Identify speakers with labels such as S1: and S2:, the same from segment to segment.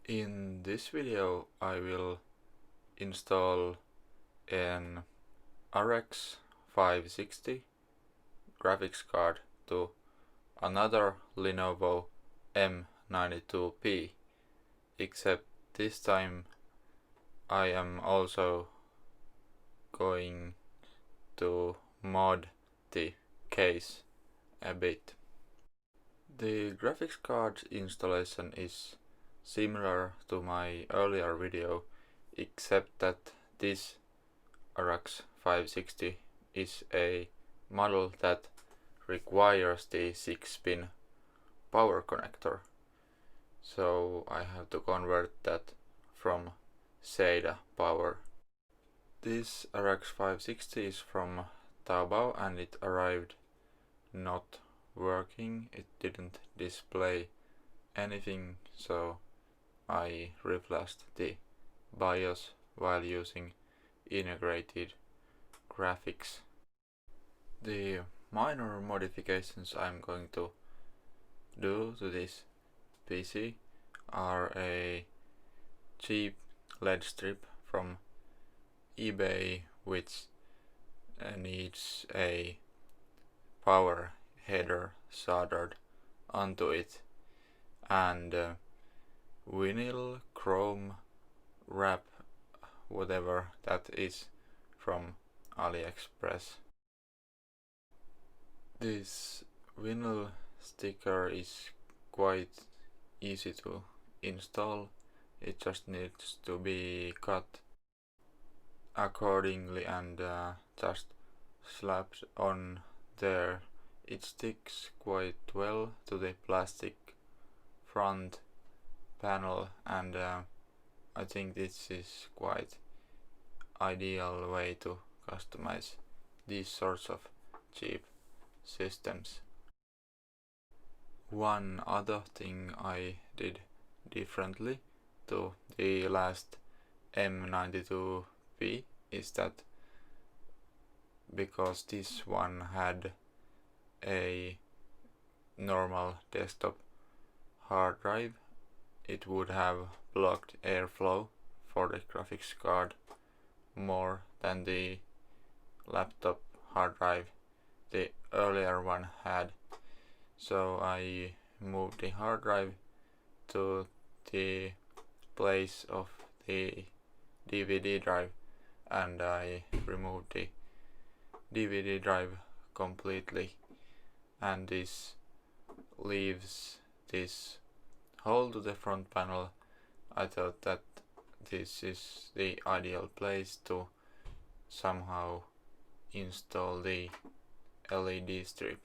S1: In this video I will install an RX 560 graphics card to another Lenovo M92p, except this time I am also going to mod the case a bit. The graphics card installation is similar to my earlier video, except that this RX 560 is a model that requires the 6-pin power connector, so I have to convert that from Sata power. This RX 560 is from Taobao and it arrived not working. It didn't display anything, so I reflashed the BIOS while using integrated graphics. The minor modifications I'm going to do to this PC are a cheap LED strip from eBay which needs a power header soldered onto it, and vinyl chrome wrap, whatever that is, from AliExpress. This vinyl sticker is quite easy to install. It just needs to be cut accordingly and just slapped on there. It sticks quite well to the plastic front panel, and I think this is quite ideal way to customize these sorts of cheap systems. One other thing I did differently to the last M92p is that because this one had a normal desktop hard drive, it would have blocked airflow for the graphics card more than the laptop hard drive the earlier one had. So I moved the hard drive to the place of the DVD drive, and I removed the DVD drive completely, and this leaves this hole to the front panel. I thought that this is the ideal place to somehow install the LED strip.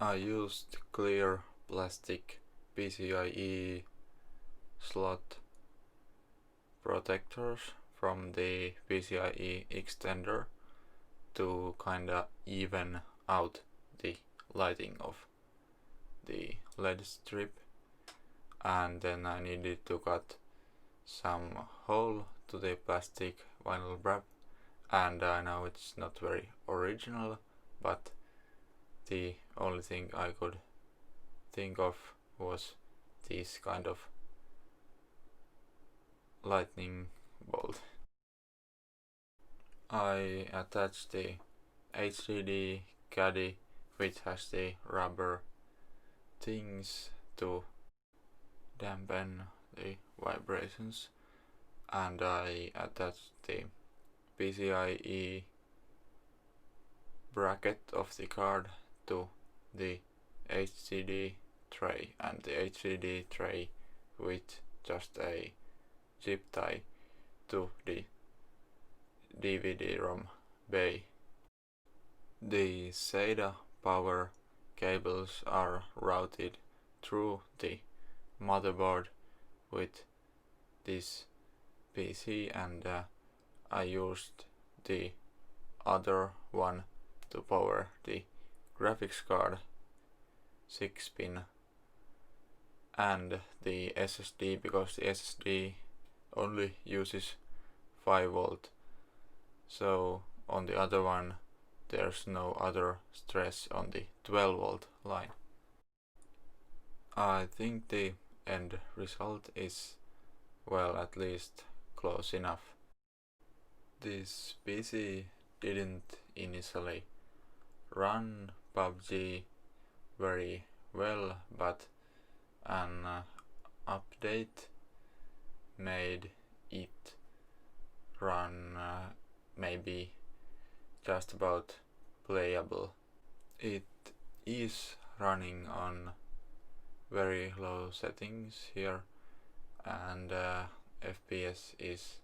S1: I used clear plastic PCIe slot protectors from the PCIe extender to kinda even out the lighting of the LED strip, and then I needed to cut some hole to the plastic vinyl wrap, and I know it's not very original, but the only thing I could think of was this kind of lightning bolt. I attached the HDD caddy, which has the rubber things to dampen the vibrations, and I attached the PCIe bracket of the card to the HDD tray, and the HDD tray with just a zip tie to the DVD-ROM bay. The SATA power cables are routed through the motherboard with this PC, and I used the other one to power the graphics card 6-pin and the SSD, because the SSD only uses 5V, so on the other one there's no other stress on the 12V line. I think the end result is, well, at least close enough. This PC didn't initially run PUBG very well, but an update made it run maybe just about playable. It is running on very low settings here, and FPS is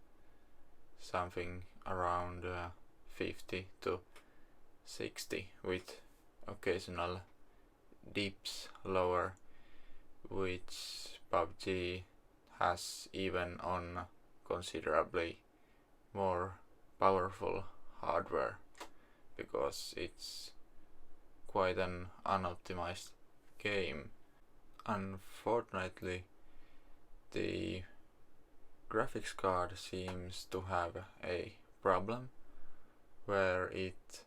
S1: something around 50 to 60 with occasional dips lower, which PUBG has even on considerably more powerful hardware, because it's quite an unoptimized game. Unfortunately, the graphics card seems to have a problem where it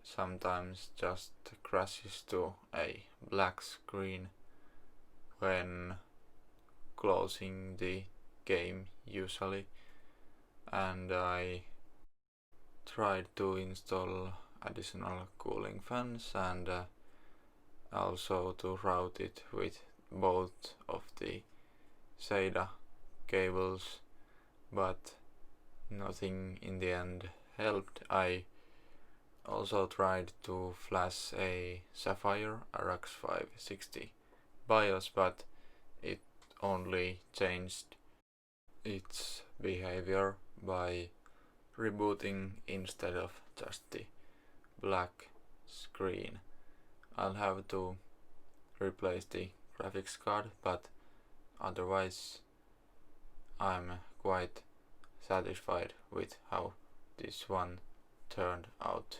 S1: sometimes just crashes to a black screen when closing the game usually, and I tried to install additional cooling fans and also to route it with both of the Sata cables, but nothing in the end helped. I also tried to flash a Sapphire RX 560 BIOS, but it only changed its behavior by rebooting instead of just the black screen. I'll have to replace the graphics card, but otherwise I'm quite satisfied with how this one turned out.